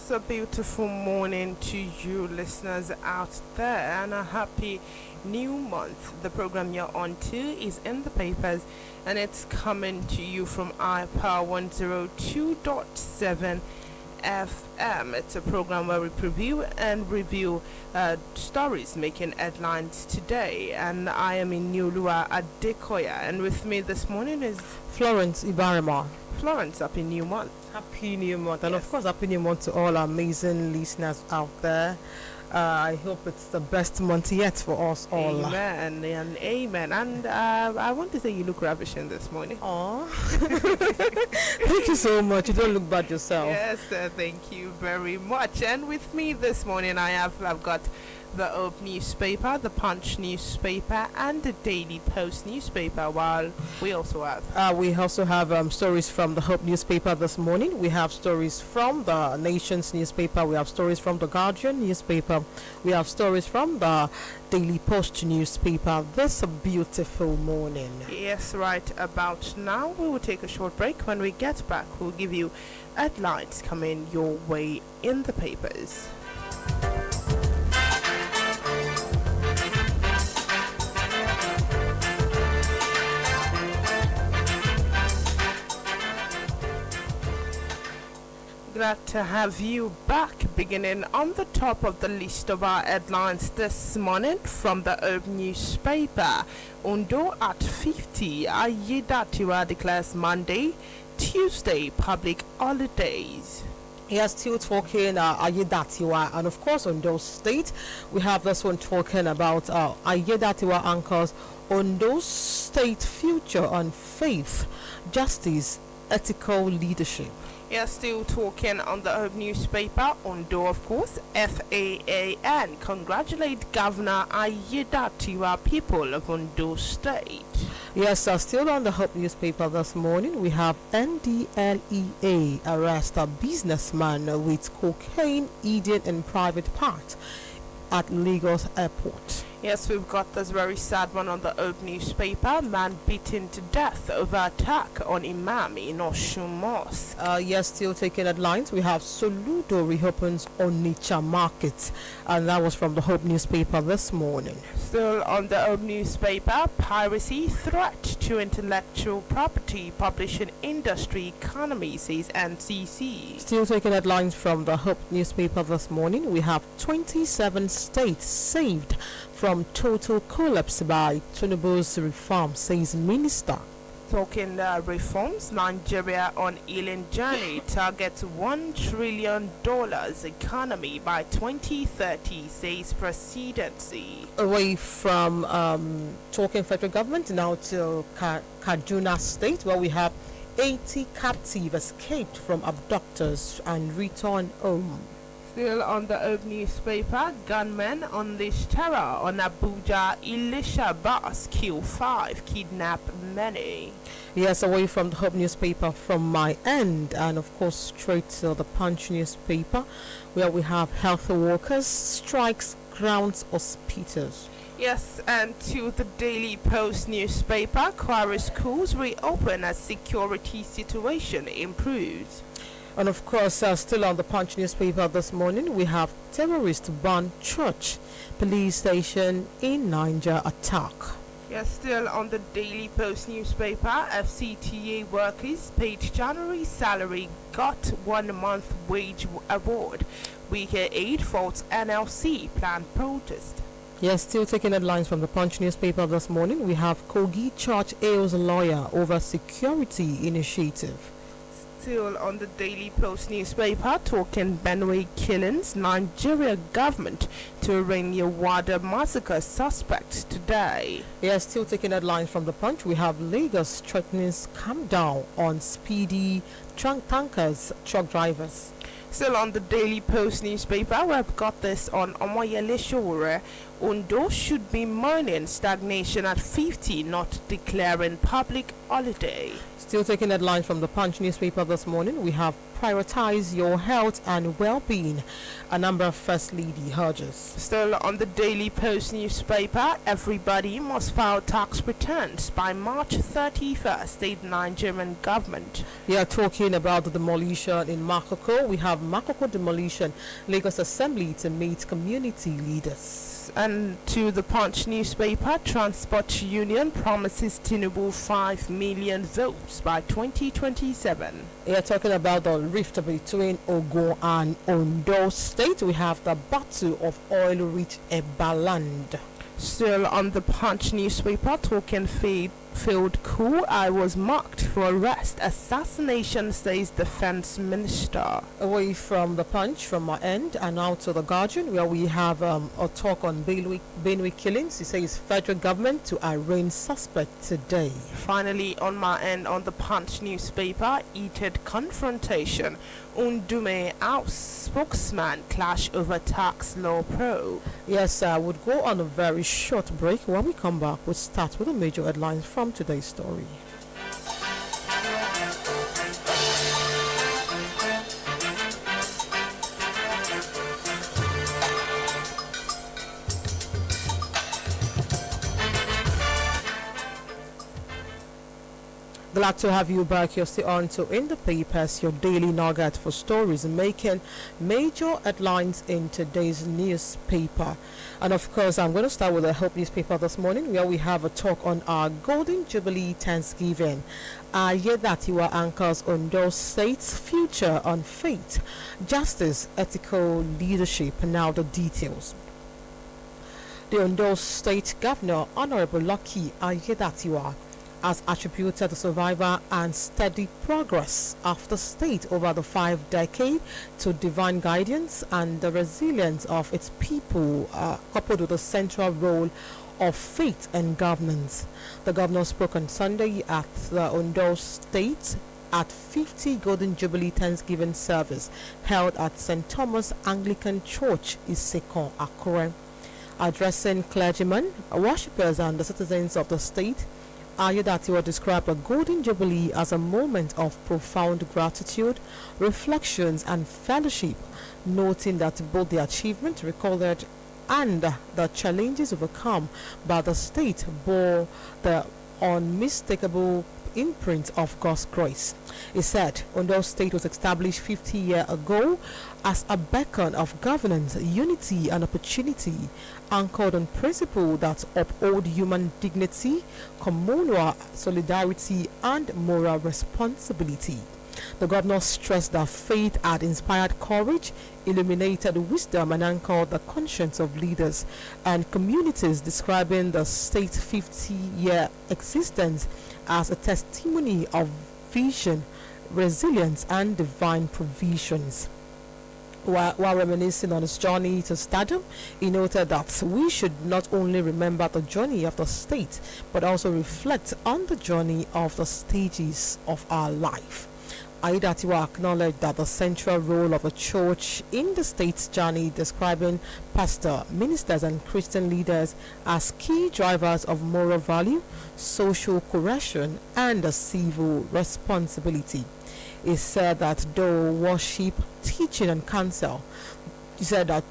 Yes, a beautiful morning to you listeners out there and a happy new month. The program you're on to is in the papers and it's coming to you from iPower 102.7 FM. It's a program where we preview and review stories making headlines today. And I am Inioluwa and with me this morning is Florence Ibarima. Florence. Happy new month. Happy new month. And of course, happy new month to all our amazing listeners out there. I hope it's the best month yet for us all. Amen and amen. And I want to say you look ravishing this morning. Aww. Thank you so much. You don't look bad yourself. Yes, thank you very much. And with me this morning, I've got the Hope newspaper, the Punch newspaper, and the Daily Post newspaper. While we also have stories from the Hope newspaper this morning. We have stories from the Nation's newspaper. We have stories from the Guardian newspaper. We have stories from the Daily Post newspaper this beautiful morning. Yes, right about now. We will take a short break. When we get back, we'll give you headlines coming your way in the papers. Glad to have you back. Beginning on the top of the list of our headlines this morning from the Hope newspaper. Ondo at 50. Ayedatiwa declares Monday, Tuesday public holidays. Yes, still talking Ayedatiwa, and of course Ondo State. We have this one talking about Ayedatiwa anchors Ondo State future on faith, justice, ethical leadership. Yes, still talking on the Hope newspaper. Ondo, of course, FAAN congratulate Governor Ayedatiwa people of Ondo State. Yes, still on the Hope newspaper this morning, we have NDLEA arrest a businessman with cocaine hidden in private part at Lagos Airport. Yes, we've got this very sad one on the Hope newspaper. Man beaten to death over attack on Imam in Oshun Mosque. Yes, still taking headlines. We have Soludo reopens Onitsha Market, and that was from the Hope newspaper this morning. Still on the Hope newspaper, piracy threat to intellectual property, publishing industry economy, says NCC. Still taking headlines from the Hope newspaper this morning. We have 27 states saved from total collapse by Tinubu's reform, says minister. Talking reforms, Nigeria on healing journey targets $1 trillion economy by 2030, says presidency. Away from talking federal government now to Kaduna State, where we have 80 captives escaped from abductors and returned home. Still on the Hope newspaper, gunmen unleash terror on Abuja Elisha bus, kill 5, kidnap many. Yes, away from the Hope newspaper from my end, and of course straight to the Punch newspaper, where we have health workers strikes grounds hospitals. Yes, and to the Daily Post newspaper, Kwara schools reopen as security situation improves. And of course, still on the Punch newspaper this morning, we have terrorists burn church, police station in Niger attack. Yes, still on the Daily Post newspaper, FCTA workers paid January salary got 1 month wage award. We hear aid faults NLC planned protest. Yes, still taking headlines from the Punch newspaper this morning, we have Kogi Church Ailes lawyer over security initiative. Still on the Daily Post newspaper, talking Benue killings, Nigeria government to arraign Yawada massacre suspects today. Yes, still taking headlines from the Punch, we have Lagos threatening calm down on speedy truck drivers. Still on the Daily Post newspaper, we've got this on Omoyele Shore. Ondo should be mourning stagnation at 50, not declaring public holiday. Still taking headlines from the Punch newspaper this morning, we have prioritize your health and well-being. A number of First Lady urges. Still on the Daily Post newspaper, everybody must file tax returns by March 31st, state Nigerian government. We are talking about the demolition in Makoko. We have Makoko demolition, Lagos Assembly to meet community leaders. And to the Punch newspaper, Transport Union promises Tinubu 5 million votes by 2027. We are talking about the rift between Ogun and Ondo State. We have the battle of oil-rich Ebaland. Still on the Punch newspaper, talking failed coup, I was marked for arrest. Assassination, says defense minister. Away from the Punch, from our end, and now to the Guardian, where we have a talk on Benue killings. He says federal government to arraign suspect today. Finally, on my end, on the Punch newspaper, heated confrontation. Undume House spokesman clash over tax law probe. Yes, I would go on a very short break. When we come back, we'll start with the major headlines from today's story. Glad to have you back. You're still on to In the Papers, your daily nugget for stories making major headlines in today's newspaper. And of course, I'm going to start with the Hope newspaper this morning, where we have a talk on our Golden Jubilee Thanksgiving. Ayedatiwa anchors Ondo State's future on faith, justice, ethical leadership. Now the details. The Ondo State Governor, Honorable Lucky Ayedatiwa, has attributed the survival and steady progress of the state over the 5 decades to divine guidance and the resilience of its people, coupled with the central role of faith and governance. The governor spoke on Sunday at the Ondo State at 50 Golden Jubilee Thanksgiving service held at St. Thomas Anglican Church, Isekon, Akure. Addressing clergymen, worshippers and the citizens of the state, Ayedatiwa described the Golden Jubilee as a moment of profound gratitude, reflections and fellowship, noting that both the achievement recorded and the challenges overcome by the state bore the unmistakable imprint of God's grace. He said Ondo State was established 50 years ago as a beacon of governance, unity and opportunity, anchored on principles that uphold human dignity, communal solidarity and moral responsibility. The governor stressed that faith had inspired courage, illuminated wisdom and anchored the conscience of leaders and communities, describing the state's 50-year existence as a testimony of vision, resilience and divine provisions. While reminiscing on his journey to stardom, he noted that we should not only remember the journey of the state, but also reflect on the journey of the stages of our life. Ayedatiwa acknowledged that the central role of a church in the state's journey, describing pastor, ministers and Christian leaders as key drivers of moral value, social cohesion and a civil responsibility. He said that through worship, teaching and counsel, the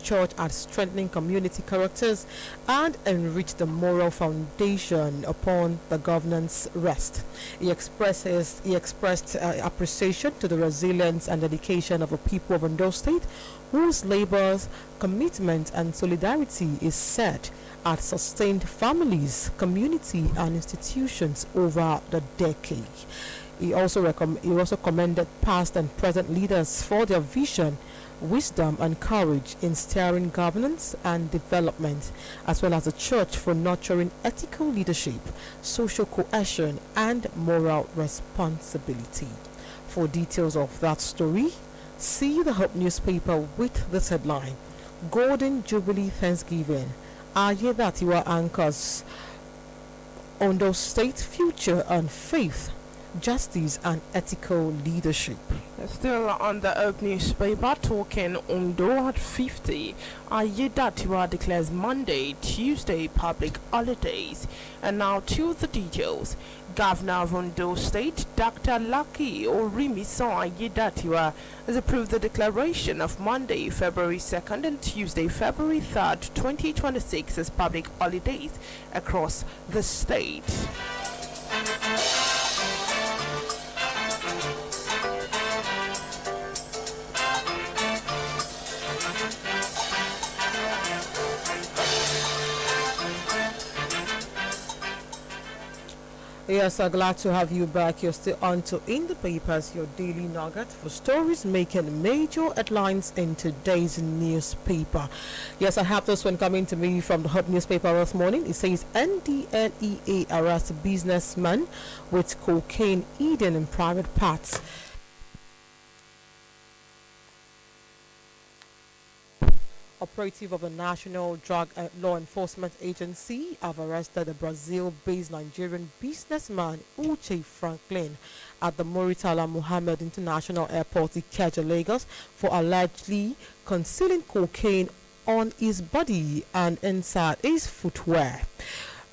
church had strengthened community characters and enriched the moral foundation upon the governance rest. He expressed appreciation to the resilience and dedication of the people of Ondo State, whose labors, commitment and solidarity is said had sustained families, community and institutions over the decade. He also commended past and present leaders for their vision, wisdom and courage in steering governance and development, as well as the church for nurturing ethical leadership, social cohesion and moral responsibility. For details of that story, see the Hope newspaper with this headline: Golden Jubilee Thanksgiving, Ayedatiwa anchors Ondo State future and faith, justice, and ethical leadership. Still on the Oak newspaper, talking Ondo at 50. Ayedatiwa declares Monday, Tuesday public holidays. And now to the details. Governor of Ondo State, Dr. Lucky Orimisan Ayedatiwa, has approved the declaration of Monday, February 2nd and Tuesday, February 3rd, 2026 as public holidays across the state. Yes, I'm glad to have you back. You're still on to In the Papers, your daily nugget for stories making major headlines in today's newspaper. Yes, I have this one coming to me from the Hub newspaper this morning. It says NDLEA arrests businessman with cocaine hidden in private parts. Operative of the National Drug Law Enforcement Agency have arrested a Brazil-based Nigerian businessman Uche Franklin at the Muritala Muhammad International Airport, Ikeja, Lagos, for allegedly concealing cocaine on his body and inside his footwear.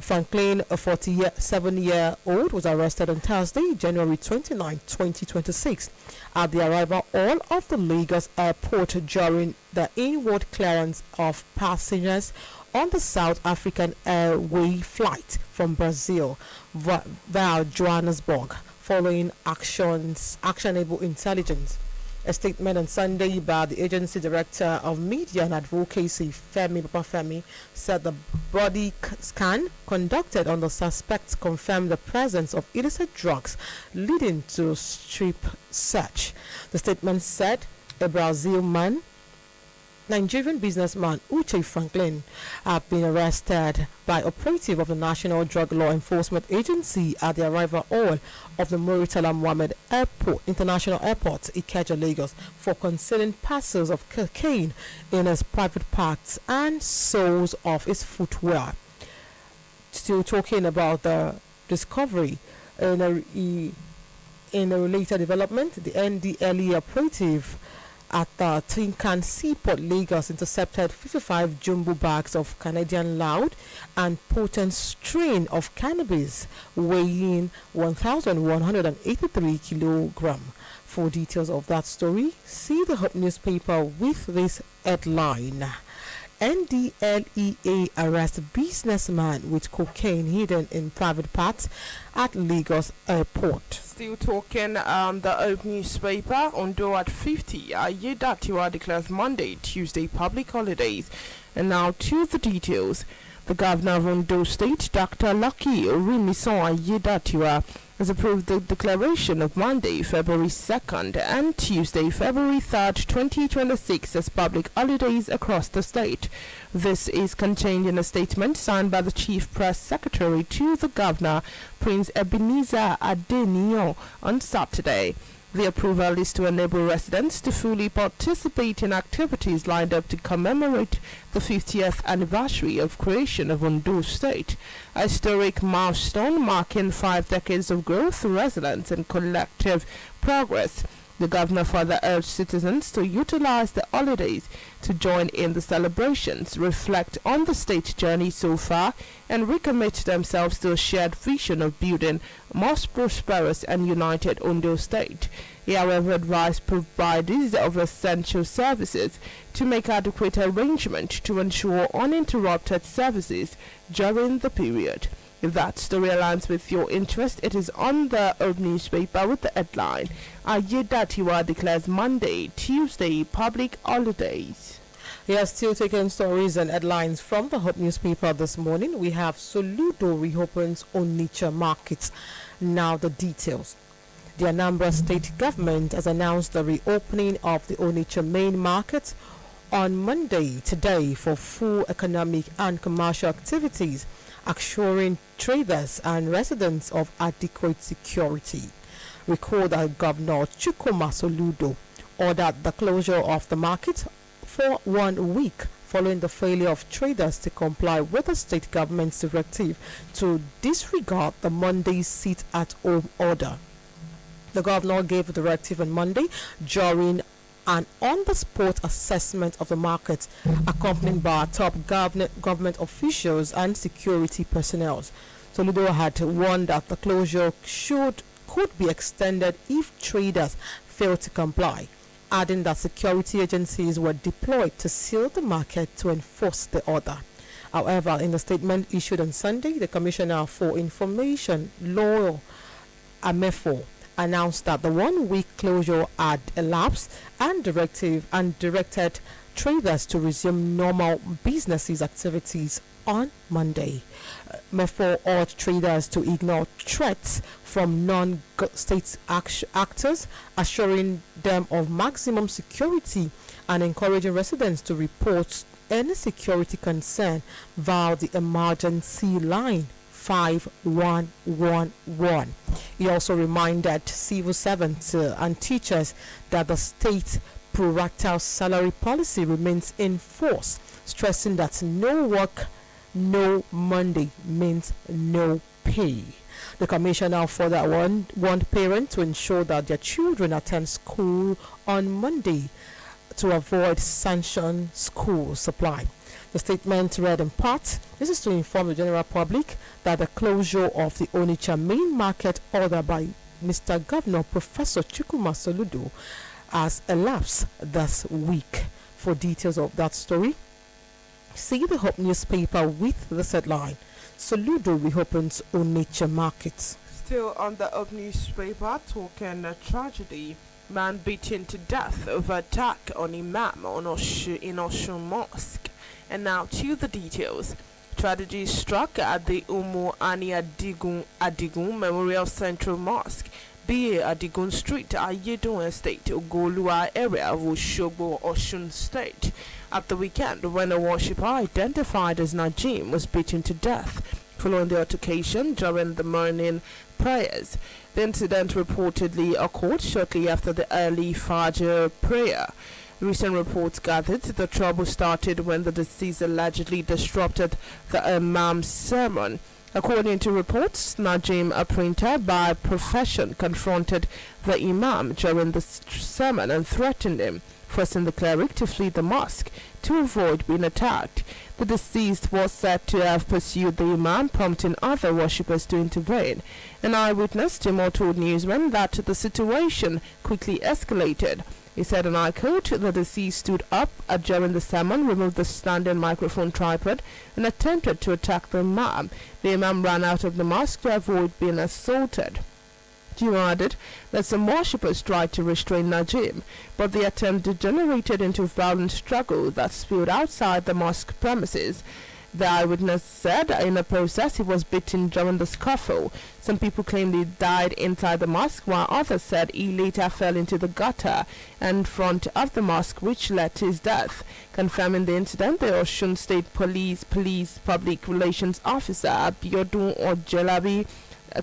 Franklin, a 47-year-old, was arrested on Thursday, January 29, 2026, at the arrival hall of the Lagos airport during the inward clearance of passengers on the South African Airway flight from Brazil via Johannesburg, following actionable intelligence. A statement on Sunday by the agency director of media and advocacy, Femi Babafemi, said the body scan conducted on the suspects confirmed the presence of illicit drugs, leading to strip search. The statement said a Nigerian businessman Uche Franklin have been arrested by operative of the National Drug Law Enforcement Agency at the arrival hall of the Muritala Muhammad International Airport, Ikeja, Lagos, for concealing parcels of cocaine in his private parts and soles of his footwear. Still talking about the discovery in a related development, the NDLEA operative at the Tinkan Seaport, Lagos, intercepted 55 jumbo bags of Canadian loud and potent strain of cannabis weighing 1,183 kilogram. For details of that story, see the Hub newspaper with this headline. NDLEA arrests businessman with cocaine hidden in private parts at Lagos airport. Still talking the Oak newspaper, Ondo at 50. Ayedatiwa declares Monday, Tuesday public holidays. And now to the details. The governor of Ondo State, Dr. Lucky Orimisan Ayedatiwa, has approved the declaration of Monday, February 2nd and Tuesday, February 3rd, 2026 as public holidays across the state. This is contained in a statement signed by the Chief Press Secretary to the Governor, Prince Ebenezer Adenio, on Saturday. The approval is to enable residents to fully participate in activities lined up to commemorate the 50th anniversary of creation of Ondo State, a historic milestone marking 5 decades of growth, resilience, and collective progress. The governor further urged citizens to utilize the holidays to join in the celebrations, reflect on the state journey so far, and recommit themselves to a shared vision of building a more prosperous and united Ondo State. He, however, advised providers of essential services to make adequate arrangement to ensure uninterrupted services during the period. If that story aligns with your interest, it is on the Old newspaper with the headline, Ayedatiwa declares Monday, Tuesday public holidays. Yes, still taking stories and headlines from the Hub newspaper this morning. We have Soludo reopens Onitsha markets. Now the details. The Anambra State government has announced the reopening of the Onitsha main market on Monday today for full economic and commercial activities, assuring traders and residents of adequate security. Recall that Governor Chukwuma Soludo ordered the closure of the market for 1 week following the failure of traders to comply with the state government's directive to disregard the Monday sit-at-home order. The governor gave a directive on Monday during an on-the-spot assessment of the market, accompanied by top government officials and security personnel. Soludo had warned that the closure could be extended if traders fail to comply, adding that security agencies were deployed to seal the market to enforce the order. However, in a statement issued on Sunday, the Commissioner for Information Law, Amefo, announced that the 1-week closure had elapsed and directed traders to resume normal businesses activities on Monday. MEFO urged traders to ignore threats from non-state actors, assuring them of maximum security and encouraging residents to report any security concern via the emergency line 5111. He also reminded civil servants and teachers that the state pro-rata salary policy remains in force, stressing that no work, no Monday means no pay. The commissioner further warned parents to ensure that their children attend school on Monday to avoid sanctioned school supply. The statement read in part, this is to inform the general public that the closure of the Onitsha main market ordered by Mr. Governor Professor Chukwuma Soludo has elapsed this week. For details of that story, see the Hope newspaper with this headline: Soludo reopens Onitsha market. Still on the Hope newspaper, talking tragedy. Man beaten to death over attack on Imam in Osun Mosque. And now to the details. Tragedy struck at the Umu Ani Adigun Memorial Central Mosque, BA Adigun Street, Ayedon Estate, Ogolua area of Oshogbo, Osun State, at the weekend when a worshipper identified as Najim was beaten to death following the altercation during the morning prayers. The incident reportedly occurred shortly after the early Fajr prayer. Recent reports gathered the trouble started when the deceased allegedly disrupted the Imam's sermon. According to reports, Najim, a printer by profession, confronted the Imam during the sermon and threatened him, forcing the cleric to flee the mosque to avoid being attacked. The deceased was said to have pursued the Imam, prompting other worshippers to intervene. An eyewitness to more told newsmen that the situation quickly escalated. He said, and I quote, the deceased stood up during the sermon, removed the standing microphone tripod, and attempted to attack the Imam. The Imam ran out of the mosque to avoid being assaulted. He added that some worshippers tried to restrain Najim, but the attempt degenerated into a violent struggle that spilled outside the mosque premises. The eyewitness said in the process he was beaten during the scuffle. Some people claimed he died inside the mosque, while others said he later fell into the gutter in front of the mosque, which led to his death. Confirming the incident, the Osun State Police Public Relations Officer Abiodun Ojelabi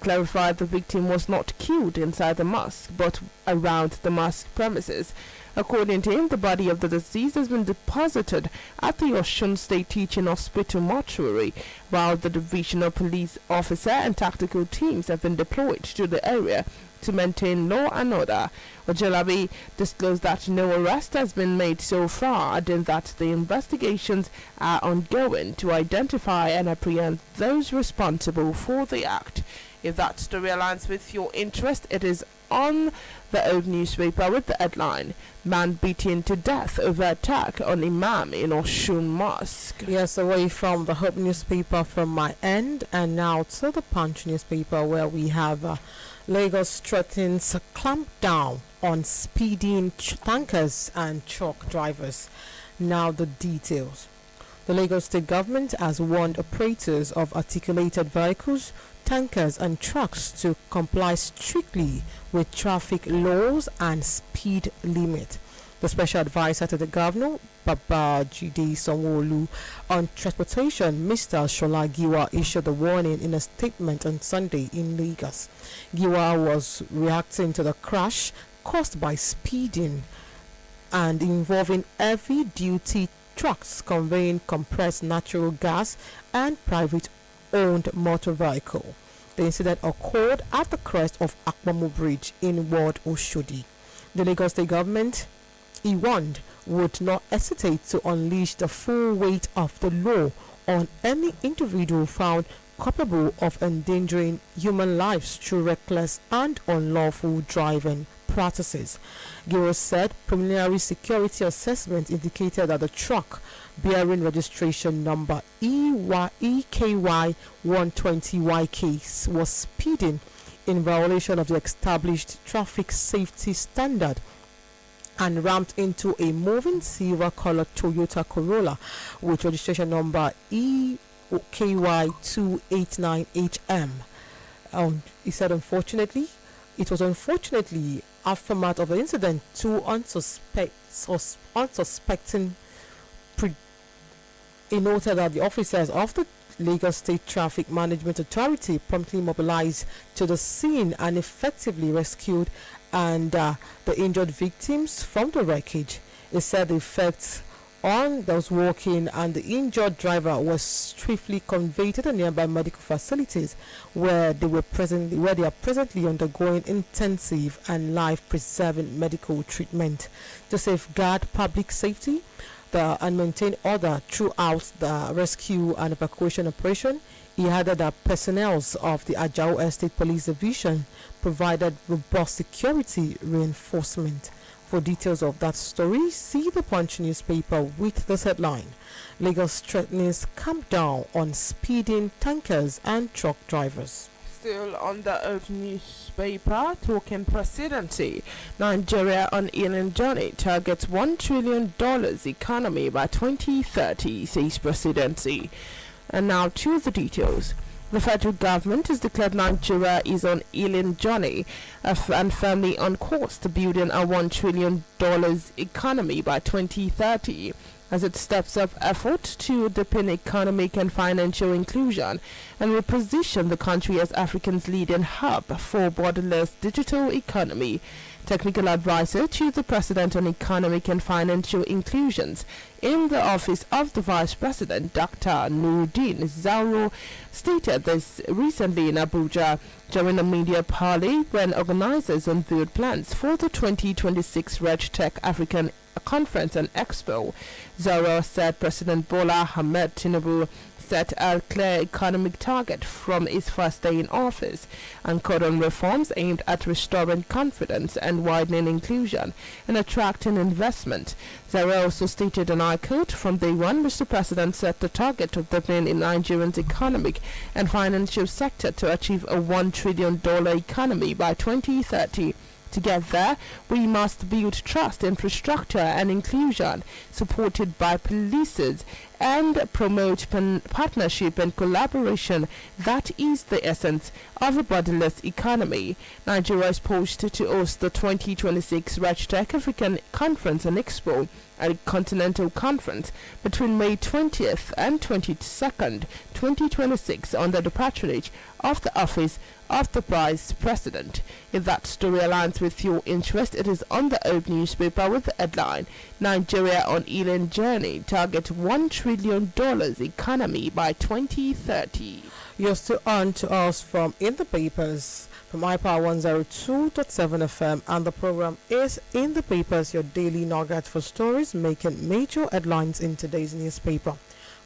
clarified the victim was not killed inside the mosque, but around the mosque premises. According to him, the body of the deceased has been deposited at the Osun State Teaching Hospital mortuary, while the divisional police officer and tactical teams have been deployed to the area to maintain law and order. Ojelabi disclosed that no arrest has been made so far, adding that the investigations are ongoing to identify and apprehend those responsible for the act. If that story aligns with your interest, it is on the old newspaper with the headline, Man beaten to death over attack on Imam in Osun Mosque. Yes, away from the Hope newspaper from my end, and now to the Punch newspaper, where we have Lagos threatens a clampdown on speeding tankers and truck drivers. Now the details. The Lagos State government has warned operators of articulated vehicles, tankers and trucks to comply strictly with traffic laws and speed limit. The special advisor to the governor, Babajide Sanwo-Olu, on transportation, Mr. Shola Giwa, issued a warning in a statement on Sunday in Lagos. Giwa was reacting to the crash caused by speeding and involving heavy-duty trucks conveying compressed natural gas and private-owned motor vehicle. The incident occurred at the crest of Akwamu Bridge in Ward Oshodi. The Lagos State government, he warned, would not hesitate to unleash the full weight of the law on any individual found culpable of endangering human lives through reckless and unlawful driving practices. Giro said preliminary security assessment indicated that the truck bearing registration number EKY 120YK was speeding in violation of the established traffic safety standard and rammed into a moving silver-colored Toyota Corolla with registration number EKY289HM. He said, unfortunately, it was aftermath of the incident, two unsuspecting he noted that the officers of the Lagos State Traffic Management Authority promptly mobilized to the scene and effectively rescued the injured victims from the wreckage. It said the effects on those walking and the injured driver was swiftly conveyed to the nearby medical facilities where they are presently undergoing intensive and life-preserving medical treatment to safeguard public safety and maintain order throughout the rescue and evacuation operation. He added that personnel of the Ajao Estate Police Division provided robust security reinforcement. For details of that story, see the Punch newspaper with this headline: Lagos threatens clampdown on speeding tankers and truck drivers. Still on the newspaper, talking presidency. Nigeria on healing journey targets $1 trillion economy by 2030, says presidency. And now to the details. The federal government has declared Nigeria is on healing journey and firmly on course to building a $1 trillion economy by 2030. As it steps up efforts to deepen economic and financial inclusion and reposition the country as Africa's leading hub for borderless digital economy. Technical advisor to the President on Economic and Financial Inclusions in the Office of the Vice President, Dr. Nuruddin Zauro, stated this recently in Abuja during a media parley when organizers unveiled plans for the 2026 RegTech African Conference and Expo. Zauro said President Bola Ahmed Tinubu set a clear economic target from his first day in office and called on reforms aimed at restoring confidence and widening inclusion and attracting investment. Zauro also stated, and I quote, "From day one, Mr. President set the target of deepening in Nigeria's economic and financial sector to achieve a $1 trillion economy by 2030. To get there, we must build trust, infrastructure, and inclusion, supported by policies, and promote partnership and collaboration. That is the essence of a borderless economy." Nigeria is poised to host the 2026 RegTech African Conference and Expo, a continental conference, between May 20th and 22nd, 2026, under the patronage of the Office of the Vice President. If that story aligns with your interest, it is on the Old newspaper with the headline: Nigeria on healing journey, target $1 trillion economy by 2030. You're still on to us from In the Papers from iPower 102.7 FM, and the program is In the Papers, your daily nugget for stories making major headlines in today's newspaper.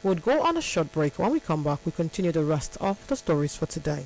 We'll go on a short break. When we come back, we continue the rest of the stories for today.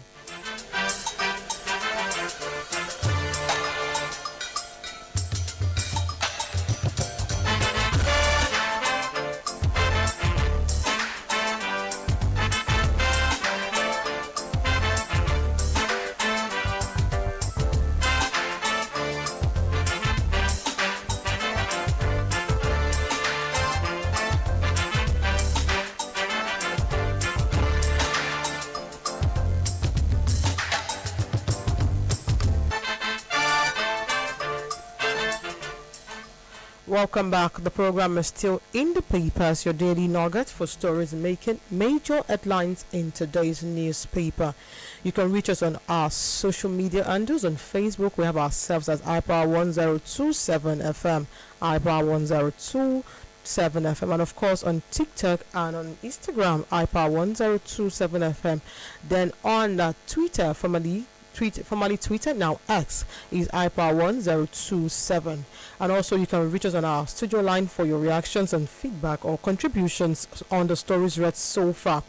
Welcome back. The program is still In the Papers, your daily nugget for stories making major headlines in today's newspaper. You can reach us on our social media handles. On Facebook, we have ourselves as iPower 1027 FM, iPower 102.7 FM, and of course on TikTok and on Instagram, iPower1027 FM. Then on Twitter, formerly Twitter, now X, is iPower1027. And also you can reach us on our studio line for your reactions and feedback or contributions on the stories read so far.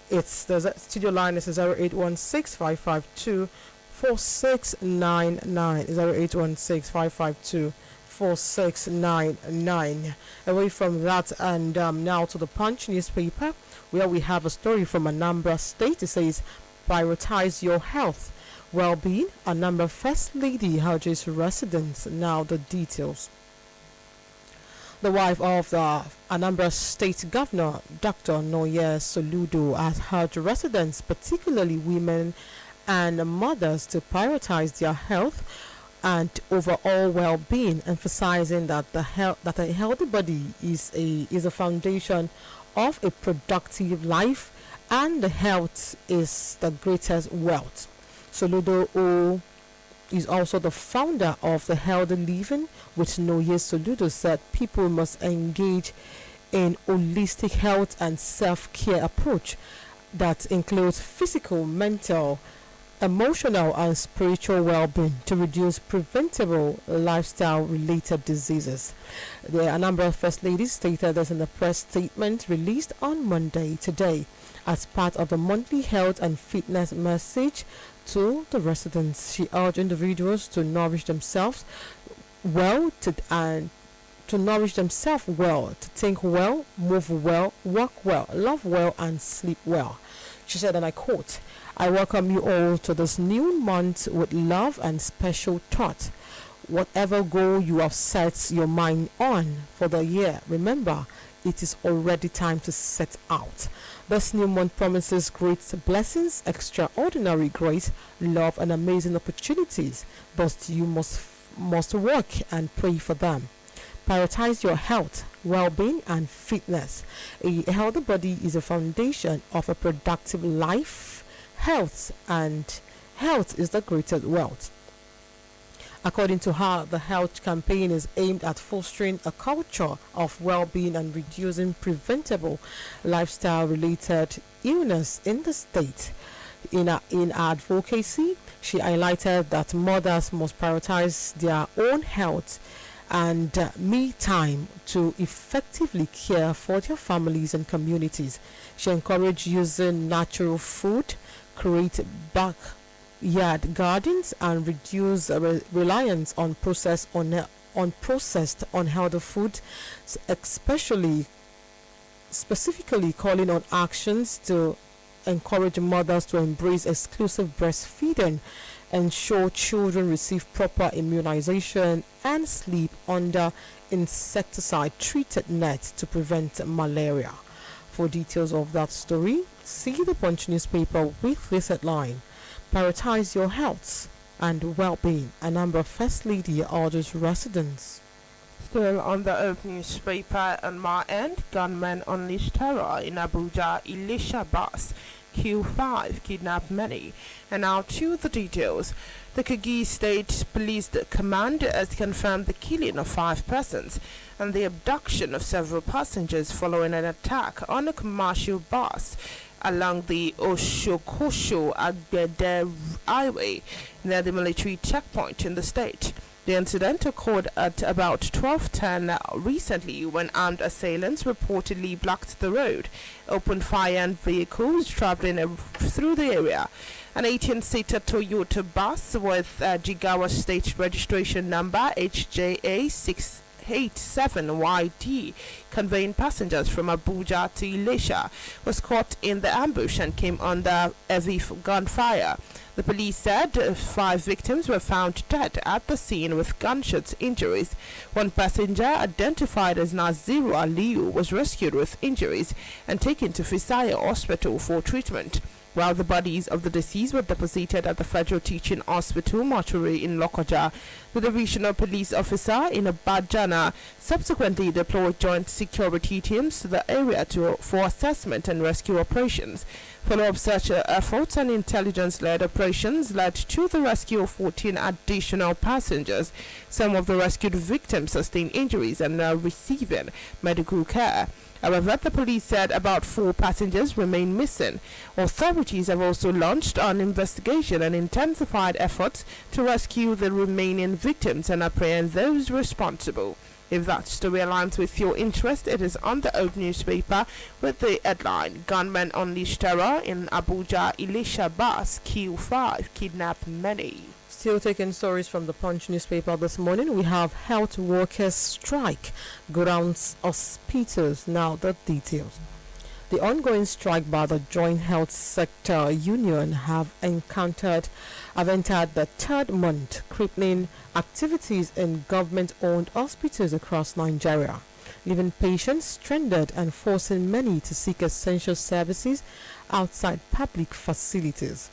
It's the studio line is 0816 552 4699, 0816 552 4699. Away from that, and now to the Punch newspaper, where we have a story from Anambra State. It says, prioritize your health, well-being. Anambra First Lady urges residents. Now the details. The wife of the Anambra State Governor, Dr. Noye Soludo, has urged residents, particularly women and mothers, to prioritize their health and overall well-being, emphasizing that a healthy body is a foundation of a productive life, and the health is the greatest wealth. Soludo is also the founder of the Healthy Living with Noye Soludo, said people must engage in holistic health and self-care approach that includes physical, mental, emotional and spiritual well-being to reduce preventable lifestyle-related diseases. The Anambra First Lady stated this in a press statement released on Monday today as part of the monthly health and fitness message to the residents. She urged individuals to nourish themselves well, to think well, move well, work well, love well, and sleep well. She said, and I quote, "I welcome you all to this new month with love and special thought. Whatever goal you have set your mind on for the year, remember, it is already time to set out. This new month promises great blessings, extraordinary grace, love, and amazing opportunities, but you must work and pray for them. Prioritize your health, well-being, and fitness. A healthy body is a foundation of a productive life. Health is the greatest wealth." According to her, the health campaign is aimed at fostering a culture of well-being and reducing preventable lifestyle-related illness in the state. In her advocacy, she highlighted that mothers must prioritize their own health and me time to effectively care for their families and communities. She encouraged using natural food, create backyard gardens, and reduce reliance on processed unhealthy food, specifically calling on actions to encourage mothers to embrace exclusive breastfeeding, ensure children receive proper immunization, and sleep under insecticide-treated nets to prevent malaria. For details of that story, see the Punch newspaper with this headline: prioritize your health and well-being. Anambra First Lady orders residents. Still on the Oak newspaper on my end, gunmen unleashed terror in Abuja Elisha bus. Q5 kidnapped many. And now to the details. The Kogi State Police Command has confirmed the killing of 5 persons and the abduction of several passengers following an attack on a commercial bus along the Oshokosho-Agbede Highway near the military checkpoint in the state. The incident occurred at about 12:10 recently when armed assailants reportedly blocked the road, opened fire on vehicles traveling through the area. An 18-seater Toyota bus with Jigawa state registration number HJA 687YD conveying passengers from Abuja to Elisha was caught in the ambush and came under heavy gunfire. The police said 5 victims were found dead at the scene with gunshot injuries. One passenger, identified as Naziru Aliyu, was rescued with injuries and taken to Fisaya Hospital for treatment. while the bodies of the deceased were deposited at the Federal Teaching Hospital mortuary in Lokoja. The divisional police officer in Abajana subsequently deployed joint security teams to the area for assessment and rescue operations. Follow-up search efforts and intelligence-led operations led to the rescue of 14 additional passengers. Some of the rescued victims sustained injuries and are receiving medical care. However, the police said about 4 passengers remain missing. Authorities have also launched an investigation and intensified efforts to rescue the remaining victims and apprehend those responsible. If that story aligns with your interest, it is on the Old newspaper with the headline, Gunmen Unleash Terror in Abuja, Elisha Bus, Kill 5, Kidnap Many. Still taking stories from the Punch newspaper this morning, we have health workers strike grounds hospitals. Now the details. The ongoing strike by the Joint Health Sector Union have entered the 3rd month, crippling activities in government-owned hospitals across Nigeria, leaving patients stranded and forcing many to seek essential services outside public facilities.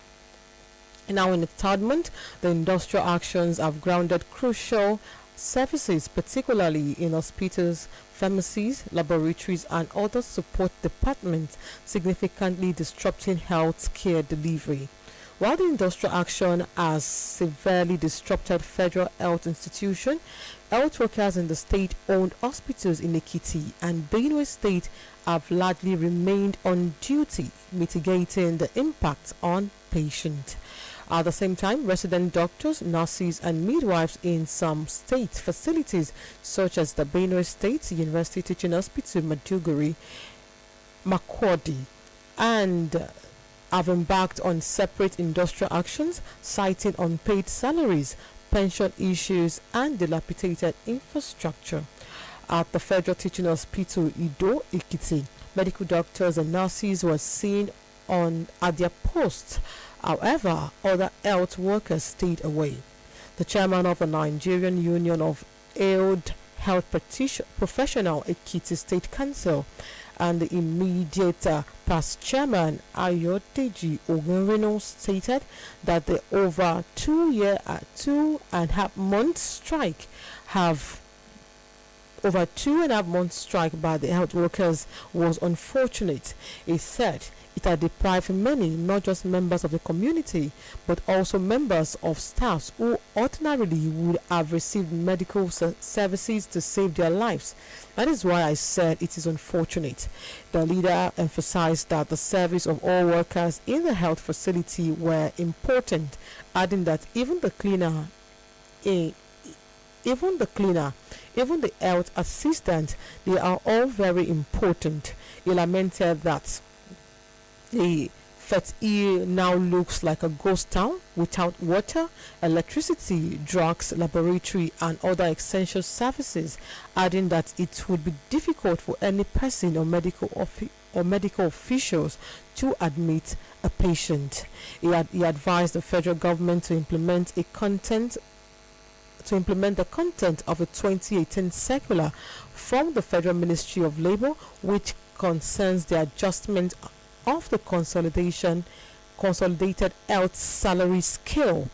Now in the 3rd month, the industrial actions have grounded crucial services, particularly in hospitals, pharmacies, laboratories and other support departments, significantly disrupting health care delivery. While the industrial action has severely disrupted federal health institutions, health workers in the state-owned hospitals in Ekiti and Benue State have largely remained on duty, mitigating the impact on patients. At the same time, resident doctors, nurses and midwives in some state facilities such as the Benue State University Teaching Hospital Maduguri, Makurdi, and have embarked on separate industrial actions, citing unpaid salaries, pension issues and dilapidated infrastructure. At the Federal Teaching Hospital Ido Ekiti, medical doctors and nurses were seen at their posts. However, other health workers stayed away. The chairman of the Nigerian Union of Aid Health Professional Ekiti State Council and the immediate past chairman Ayodeji Ogunrino stated that the over 2.5 month strike by the health workers was unfortunate. He said it had deprived many, not just members of the community, but also members of staffs who ordinarily would have received medical services to save their lives. That is why I said it is unfortunate. The leader emphasized that the service of all workers in the health facility were important, adding that even the health assistant, they are all very important. He lamented that the Fet'i now looks like a ghost town without water, electricity, drugs, laboratory and other essential services, adding that it would be difficult for any person or medical officials to admit a patient. He advised the federal government to implement the content of a 2018 circular from the Federal Ministry of Labour, which concerns the adjustment of the consolidated health salary scale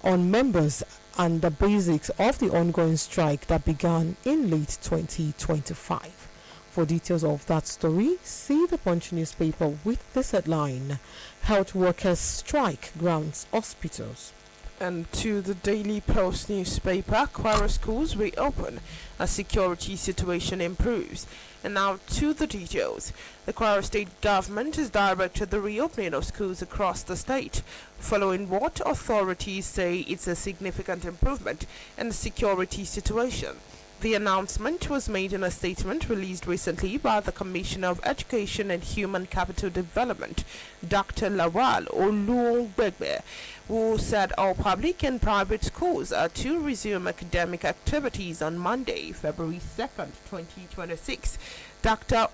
on members and the basics of the ongoing strike that began in late 2025. For details of that story, see the Punch newspaper with this headline, Health Workers Strike Grounds Hospitals. And to the Daily Post newspaper, Kwara schools reopen as security situation improves. And now to the details. The Kwara State government has directed the reopening of schools across the state, following what authorities say it's a significant improvement in the security situation. The announcement was made in a statement released recently by the Commissioner of Education and Human Capital Development, Dr. Lawal Oluwegbe, who said all public and private schools are to resume academic activities on Monday, February 2nd, 2026. Dr.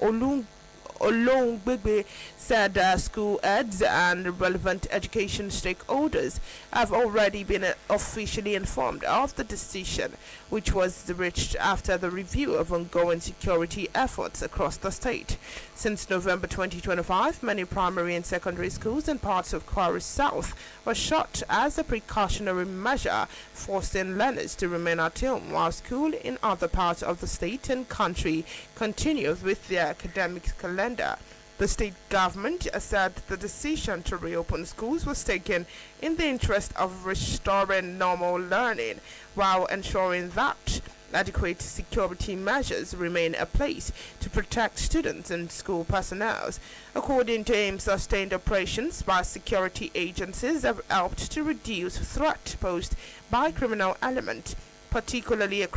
Olongbegbe said school heads and relevant education stakeholders have already been officially informed of the decision, which was reached after the review of ongoing security efforts across the state. Since November 2025, many primary and secondary schools in parts of Kwara South were shut as a precautionary measure, forcing learners to remain at home while school in other parts of the state and country continued with their academic calendar. The state government said the decision to reopen schools was taken in the interest of restoring normal learning while ensuring that adequate security measures remain in place to protect students and school personnel. According to him, sustained operations by security agencies have helped to reduce threat posed by criminal elements, particularly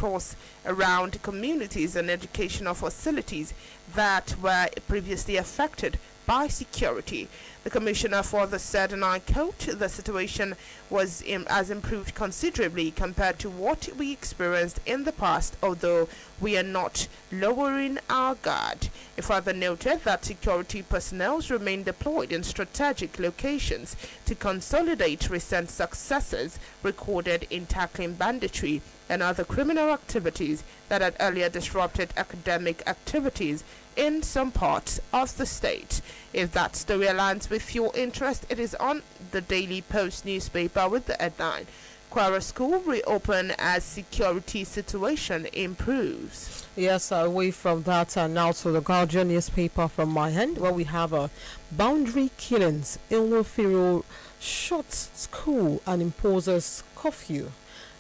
around communities and educational facilities that were previously affected by security. The commissioner further said, and I quote, "The situation has improved considerably compared to what we experienced in the past, although we are not lowering our guard." He further noted that security personnel remain deployed in strategic locations to consolidate recent successes recorded in tackling banditry and other criminal activities that had earlier disrupted academic activities in some parts of the state. If that story aligns with your interest, it is on the Daily Post newspaper with the headline, Kwara School reopen as security situation improves. Yes, away from that, now to the Guardian newspaper from my hand, where we have boundary killings. Ilwofiro shuts school and imposes curfew.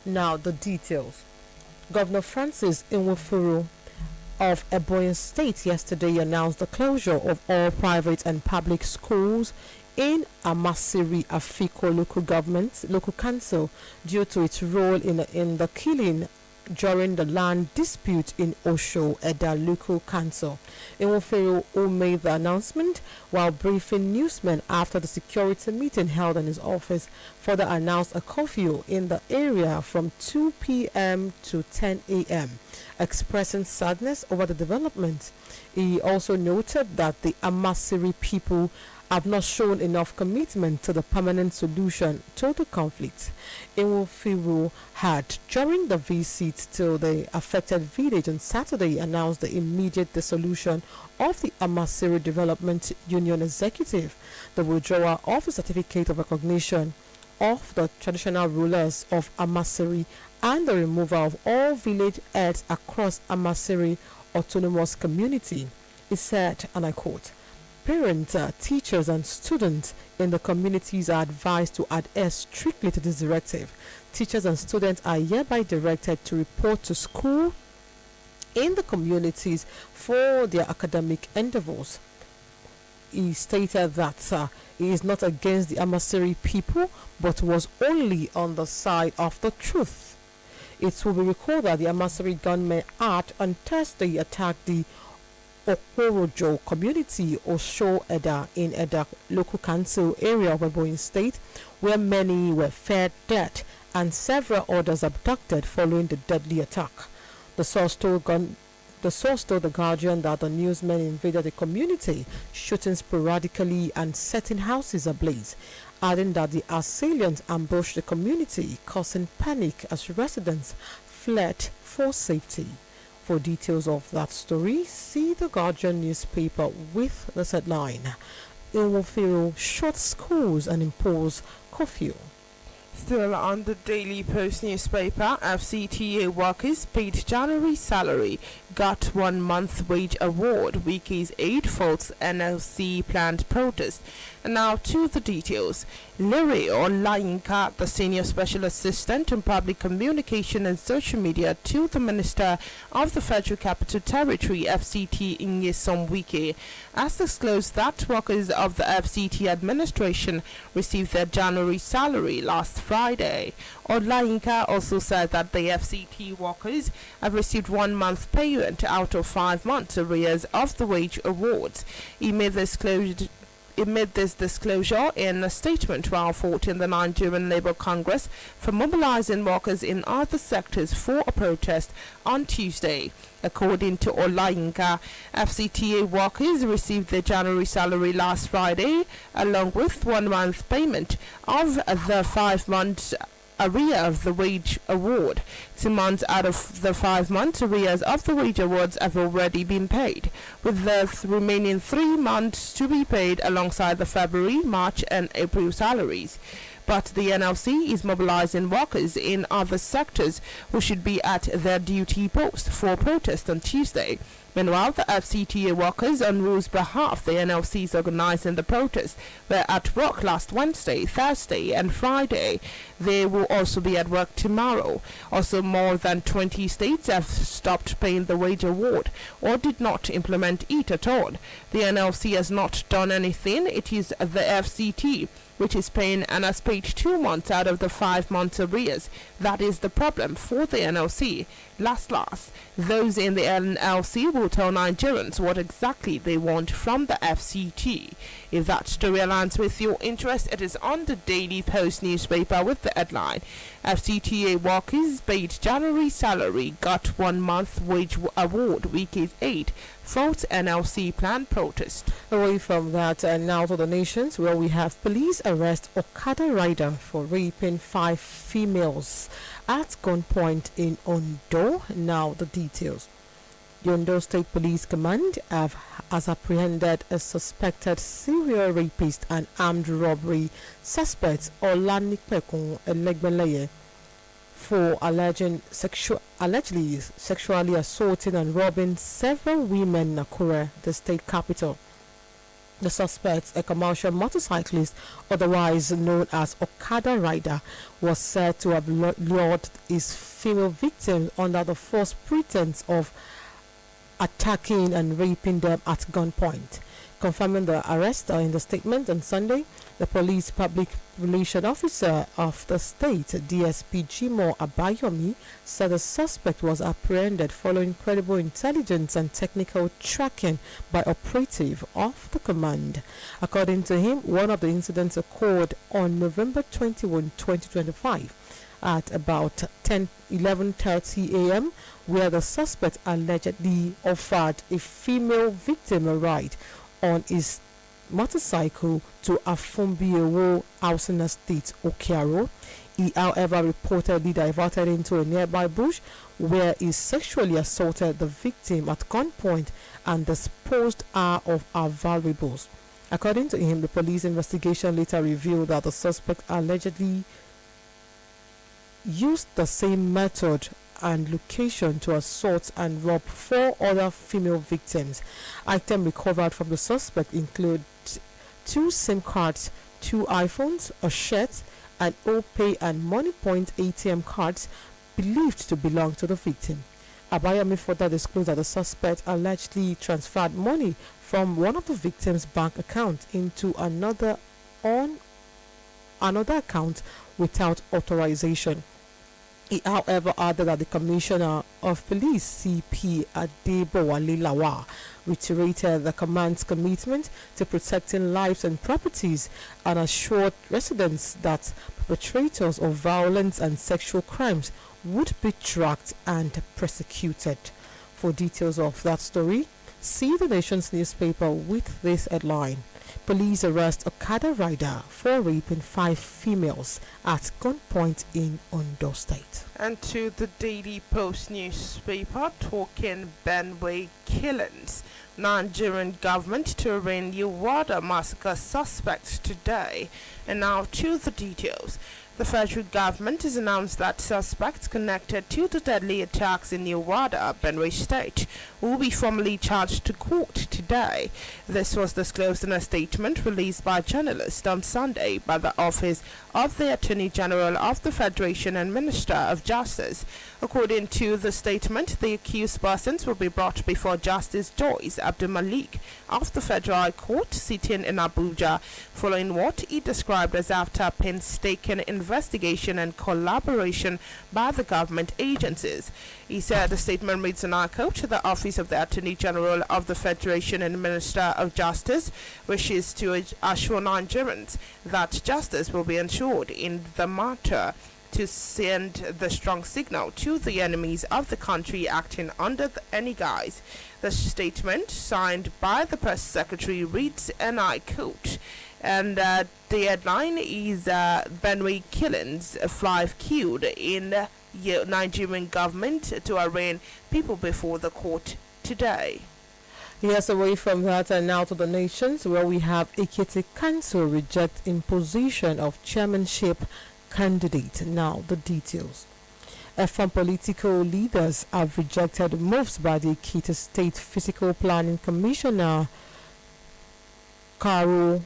Now the details. Governor Francis Ilwofiro of Ebonyi State yesterday announced the closure of all private and public schools in Amasiri Afiko local council due to its role in the killing during the land dispute in Osho Eda local council. Ilwofiro made the announcement while briefing newsmen after the security meeting held in his office. Further announced a curfew in the area from 2 p.m. to 10 a.m., expressing sadness over the development. He also noted that the Amasiri people have not shown enough commitment to the permanent solution to the conflict. Ilwofiro had, during the visit to the affected village on Saturday, announced the immediate dissolution of the Amasiri Development Union Executive, the withdrawal of the certificate of recognition of the traditional rulers of Amasiri, and the removal of all village heads across Amasiri Autonomous Community. He said, and I quote, "Parents, teachers and students in the communities are advised to adhere strictly to this directive. Teachers and students are hereby directed to report to school in the communities for their academic endeavors." He stated that he is not against the Amasiri people, but was only on the side of the truth. It will be recalled that the Amasiri gunmen had on Thursday attacked the Okorojo community Osho Eda in Eda local council area of Ebonyi State, where many were feared dead and several others abducted following the deadly attack. The source told the Guardian that the newsmen invaded the community, shooting sporadically and setting houses ablaze, adding that the assailants ambushed the community, causing panic as residents fled for safety. For details of that story, see the Guardian newspaper with the headline, Ilwofiro shuts schools and impose curfew. Still on the Daily Post newspaper, FCTA workers paid January salary, got 1 month wage award. Wiki's aid faults NLC planned protest. And now to the details. Lere Olayinka, the Senior Special Assistant on Public Communication and Social Media to the Minister of the Federal Capital Territory, FCT Nyesom Wike, has disclosed that workers of the FCT administration received their January salary last Friday. Olayinka also said that the FCT workers have received 1 month payment out of 5 months arrears of the wage awards. He made this made this disclosure in a statement while faulting the Nigerian Labour Congress for mobilizing workers in other sectors for a protest on Tuesday. According to Olayinka, FCTA workers received their January salary last Friday, along with 1 month payment of the 5 months arrear of the wage award. 2 months out of the 5 months arrears of the wage awards have already been paid, with the remaining 3 months to be paid alongside the February, March and April salaries. But the NLC is mobilizing workers in other sectors who should be at their duty post for protest on Tuesday. Meanwhile, the FCTA workers on whose behalf the NLC is organizing the protest were at work last Wednesday, Thursday and Friday. They will also be at work tomorrow. Also, more than 20 states have stopped paying the wage award or did not implement it at all. The NLC has not done anything. It is the FCT which is paying and has paid 2 months out of the 5 months arrears. That is the problem for the NLC. Last, those in the NLC will tell Nigerians what exactly they want from the FCT. If that story aligns with your interest, it is on the Daily Post newspaper with the headline: FCTA workers paid January salary, got 1 month wage award, week is 8. Fault NLC planned protest. Away from that, and now to the nations, where we have police arrest Okada rider for raping 5 females at gunpoint in Ondo. Now the details. The Ondo State Police Command has apprehended a suspected serial rapist and armed robbery suspect Olanipekun Elegbeleye for allegedly sexually assaulting and robbing several women in Akure, the state capital. The suspect, a commercial motorcyclist, otherwise known as Okada rider, was said to have lured his female victims under the false pretense of attacking and raping them at gunpoint. Confirming the arrest in the statement on Sunday, the police public relations officer of the state, DSP Jimo Abayomi, said the suspect was apprehended following credible intelligence and technical tracking by operative of the command. According to him, one of the incidents occurred on November 21, 2025 at about 11:30 a.m., where the suspect allegedly offered a female victim a ride on his motorcycle to Afumbiewo housing estate, Okiaro. He, however, reportedly diverted into a nearby bush where he sexually assaulted the victim at gunpoint and disposed her of her valuables. According to him, the police investigation later revealed that the suspect allegedly used the same method and location to assault and rob 4 other female victims. Items recovered from the suspect include 2 SIM cards, 2 iPhones, a shirt, and OPay and MoneyPoint ATM cards believed to belong to the victim. Abayomi further disclosed that the suspect allegedly transferred money from one of the victim's bank accounts into another account without authorization. He, however, added that the Commissioner of Police, CP Adebowale Lawa, reiterated the command's commitment to protecting lives and properties and assured residents that perpetrators of violence and sexual crimes would be tracked and prosecuted. For details of that story, see the Nation's newspaper with this headline: Police arrest Okada rider for raping 5 females at gunpoint in Ondo State. And to the Daily Post newspaper, talking Benway killings. Nigerian government to arraign Inioluwa massacre suspects today. And now to the details. The federal government has announced that suspects connected to the deadly attacks in Inioluwa, Benue State, will be formally charged to court today. This was disclosed in a statement released by journalists on Sunday by the Office of the Attorney General of the Federation and Minister of Justice. According to the statement, the accused persons will be brought before Justice Joyce Abdul Malik of the Federal High Court sitting in Abuja following what he described as after painstaking investigation and collaboration by the government agencies. He said the statement reads, and I quote, the Office of the Attorney General of the Federation and Minister of Justice wishes to assure Nigerians that justice will be ensured in the matter, to send the strong signal to the enemies of the country acting under any guise. The statement, signed by the press secretary, reads, and I quote, and the headline is Benue killings, 5 killed in Nigerian government to arraign people before the court today. Yes, away from that and now to the nations, where we have Ekiti Council reject imposition of chairmanship candidate. Now the details. From political leaders have rejected moves by the Ekiti State Physical Planning Commissioner Karo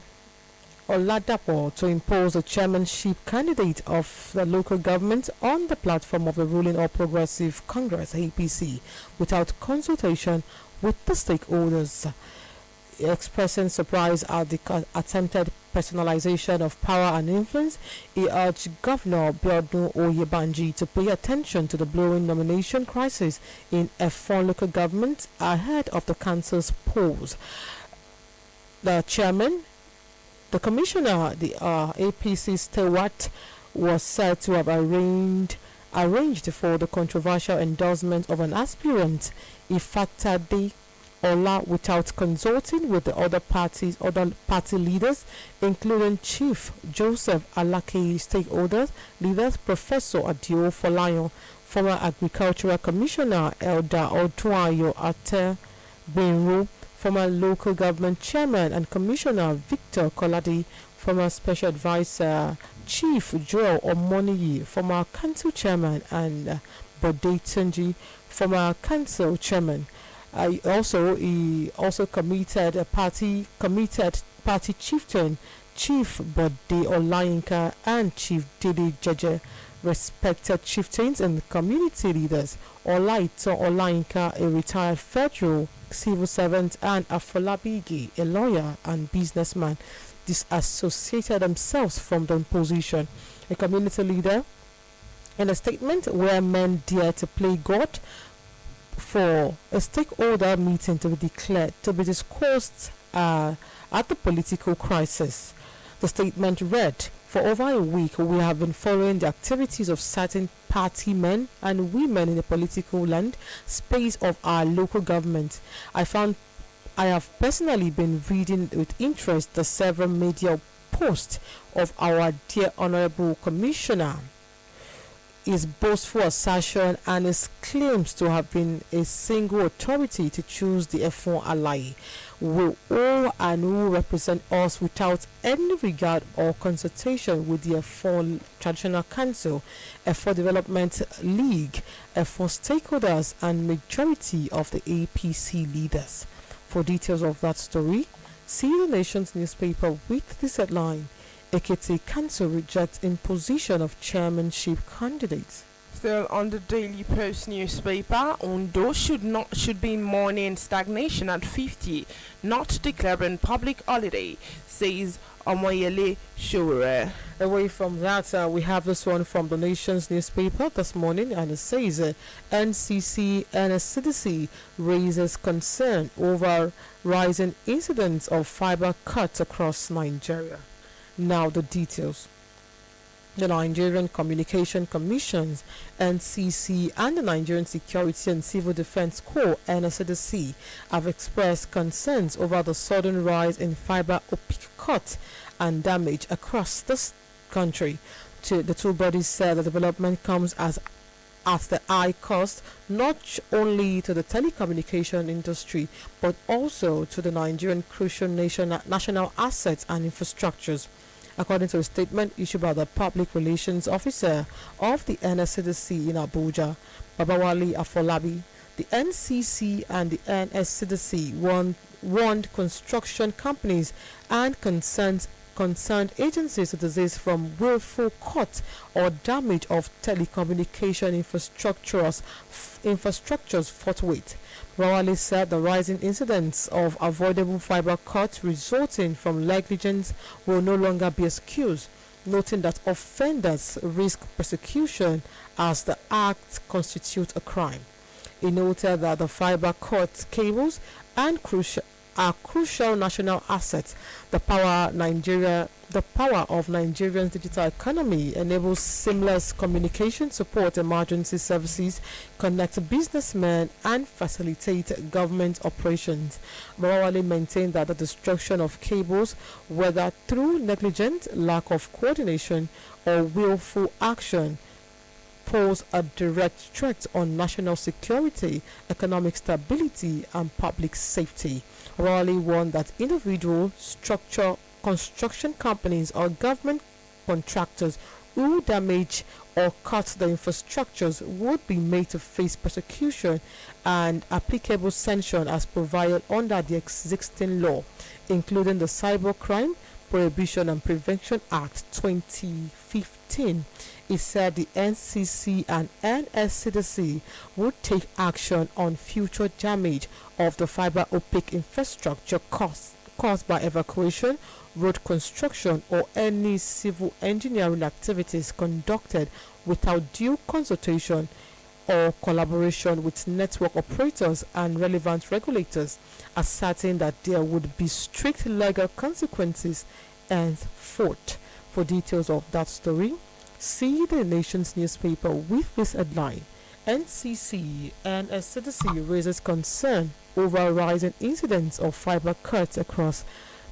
Oladapo to impose a chairmanship candidate of the local government on the platform of the ruling All Progressive Congress APC without consultation with the stakeholders. Expressing surprise at the attempted personalization of power and influence, he urged Governor Biodun Oyebanji to pay attention to the brewing nomination crisis in F4 local government ahead of the council's polls. The chairman, the commissioner, the APC stalwart, was said to have arranged for the controversial endorsement of an aspirant, Ifatade Ola, without consulting with the other party leaders, including Chief Joseph Alake, stakeholders, leaders, Professor Adio Folayon, former Agricultural Commissioner Elda Otuayo Ate Benru, former Local Government Chairman and Commissioner Victor Koladi, former Special Advisor Chief Joel Omoniyi, former Council Chairman, and Bode Tunji, former Council Chairman. He also committed party chieftain Chief Bode Olayinka and Chief Dede Jeje, respected chieftains and community leaders. Olaito Olayinka, a retired federal civil servant, and Afolabigi, a lawyer and businessman, disassociated themselves from the position. A community leader, in a statement where men dare to play God, for a stakeholder meeting to be discussed at the political crisis. The statement read, for over a week we have been following the activities of certain party men and women in the political land space of our local government. I have personally been reading with interest the several media posts of our dear Honorable Commissioner, his boastful assertion and his claims to have been a single authority to choose the F1 ally will all and who represent us without any regard or consultation with the F4 Traditional Council, F4 Development League, F4 stakeholders and majority of the APC leaders. For details of that story, see the Nation's newspaper with this headline: Ekiti Council rejects imposition of chairmanship candidates. Still on the Daily Post newspaper, Ondo should be mourning stagnation at 50, not declaring public holiday, says Omoyele Showore. Away from that, we have this one from the Nation's newspaper this morning, and it says NCC and CDC raises concern over rising incidents of fiber cuts across Nigeria. Now the details. The Nigerian Communication Commissions, NCC, and the Nigerian Security and Civil Defense Corps, NSCDC, have expressed concerns over the sudden rise in fiber optic cut and damage across this country. The two bodies said the development comes at the high cost not only to the telecommunication industry but also to the Nigerian crucial national assets and infrastructures. According to a statement issued by the Public Relations Officer of the NSCDC in Abuja, Babawale Afolabi, the NCC and the NSCDC warned construction companies and concerned agencies to desist from willful cut or damage of telecommunication infrastructures forthwith. Rawali said the rising incidence of avoidable fiber cuts resulting from negligence will no longer be excused, noting that offenders risk prosecution as the act constitutes a crime. He noted that the fiber cut cables and crucial national assets. The power of Nigeria's digital economy enables seamless communication, support emergency services, connect businessmen, and facilitate government operations. Morawale maintained that the destruction of cables, whether through negligent, lack of coordination, or willful action, pose a direct threat on national security, economic stability, and public safety. Raleigh warned that individual construction companies or government contractors who damage or cut the infrastructures would be made to face prosecution and applicable sanction as provided under the existing law, including the Cybercrime Prohibition and Prevention Act 2015. He said the NCC and NSCDC would take action on future damage of the fiber opaque infrastructure caused by evacuation, road construction, or any civil engineering activities conducted without due consultation or collaboration with network operators and relevant regulators, asserting that there would be strict legal consequences and fought. For details of that story, see the Nation's newspaper with this headline: NCC and SCDC raises concern over rising incidents of fiber cuts across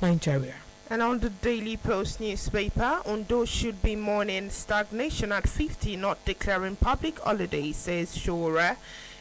Nigeria. And on the Daily Post newspaper, Ondo should be mourning stagnation at 50, not declaring public holiday, says Shura.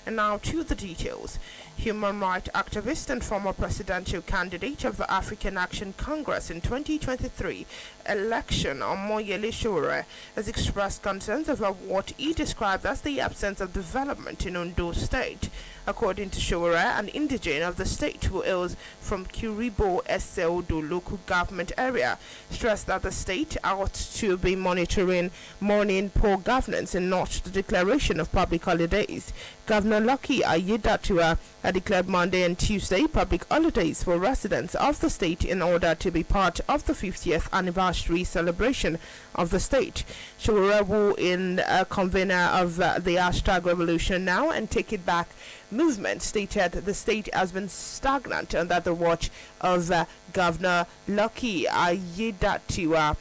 And now to the details. Human rights activist and former presidential candidate of the African Action Congress in 2023 election, Omoyele Sowore, has expressed concerns over what he described as the absence of development in Ondo State. According to Sowore, an indigene of the state who hails from Kuribo Eseodo local government area, stressed that the state ought to be monitoring poor governance and not the declaration of public holidays. Governor Lucky Aiyedatiwa had declared Monday and Tuesday public holidays for residents of the state in order to be part of the 50th anniversary celebration of the state. Sowore, who is a convener of the #Revolution Now and Take It Back movement, stated the state has been stagnant under the watch of Governor Lucky Aiyedatiwa.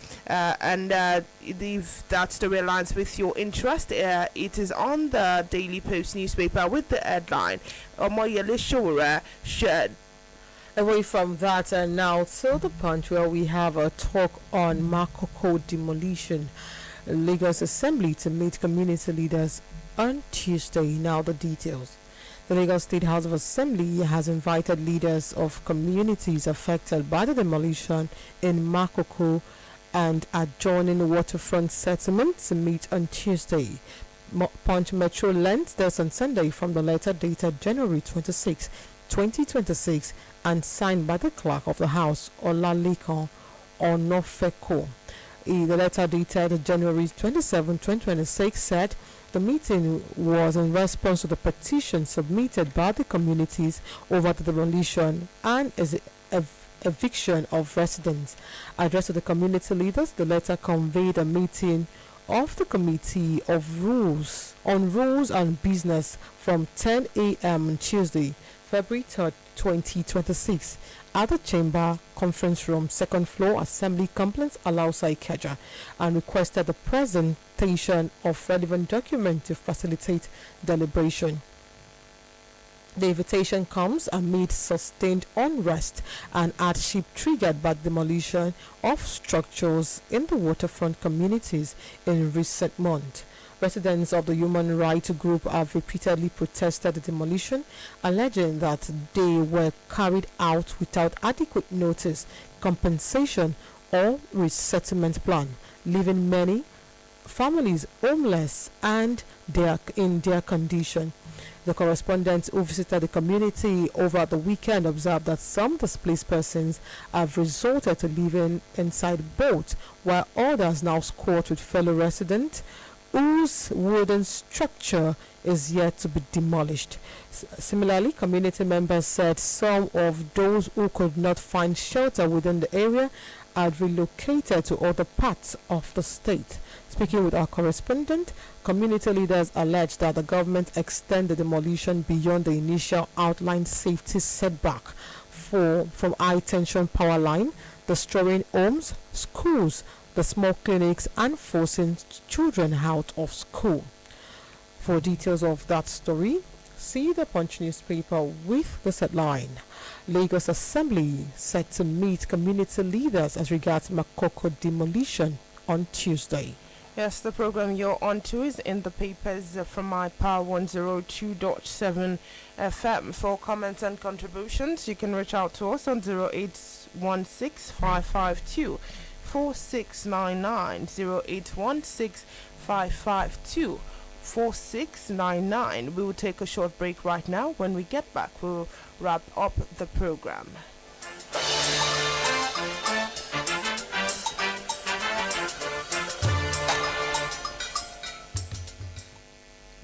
If that story aligns with your interest, it is on the Daily Post newspaper with the headline Omoyele Sowore shared. Away from that, and now to the Punch, where we have a talk on Makoko demolition. Lagos Assembly to meet community leaders on Tuesday. Now the details. The Lagos State House of Assembly has invited leaders of communities affected by the demolition in Makoko and adjoining waterfront settlements to meet on Tuesday. Punch Metro learned this on Sunday from the letter dated January 26, 2026 and signed by the clerk of the House, Olalekan Onofeko. The letter dated January 27, 2026 said the meeting was in response to the petition submitted by the communities over the demolition and eviction of residents. Addressed to the community leaders, the letter conveyed a meeting of the Committee of Rules and Business from 10 a.m. on Tuesday, February 3rd, 2026 at the Chamber Conference Room, 2nd floor, Assembly Complex, Alausa Ikeja, and requested the presentation of relevant documents to facilitate deliberation. The invitation comes amid sustained unrest and hardship triggered by demolition of structures in the waterfront communities in recent months. Residents of the human rights group have repeatedly protested the demolition, alleging that they were carried out without adequate notice, compensation, or resettlement plan, leaving many families homeless and in their condition. The correspondent who visited the community over the weekend observed that some displaced persons have resorted to living inside boats, while others now squat with fellow residents whose wooden structure is yet to be demolished. Similarly, community members said some of those who could not find shelter within the area had relocated to other parts of the state. Speaking with our correspondent, community leaders alleged that the government extended demolition beyond the initial outlined safety setback from high tension power line, destroying homes, schools, the small clinics, and forcing children out of school. For details of that story, see the Punch newspaper with this headline: Lagos Assembly set to meet community leaders as regards Makoko demolition on Tuesday. Yes, the program you're on to is in the papers from my Power 102.7 FM. For comments and contributions, you can reach out to us on 0816 552 4699, 0816 552 4699. We will take a short break right now. When we get back, we'll wrap up the program.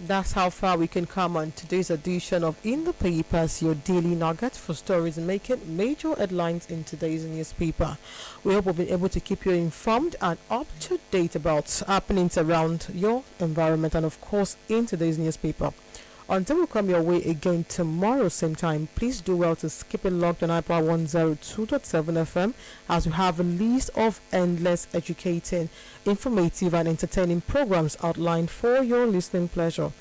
That's how far we can come on today's edition of In the Papers, your daily nugget for stories making major headlines in today's newspaper. We hope we've been able to keep you informed and up to date about happenings around your environment and, of course, in today's newspaper. Until we come your way again tomorrow, same time, please do well to keep it logged on iPower 102.7 FM as we have a list of endless educating, informative and entertaining programs outlined for your listening pleasure.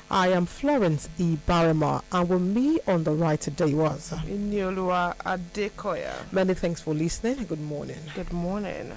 I am Florence E. Barrymore, and with me on the right today was Inioluwa Florence. Many thanks for listening. Good morning. Good morning.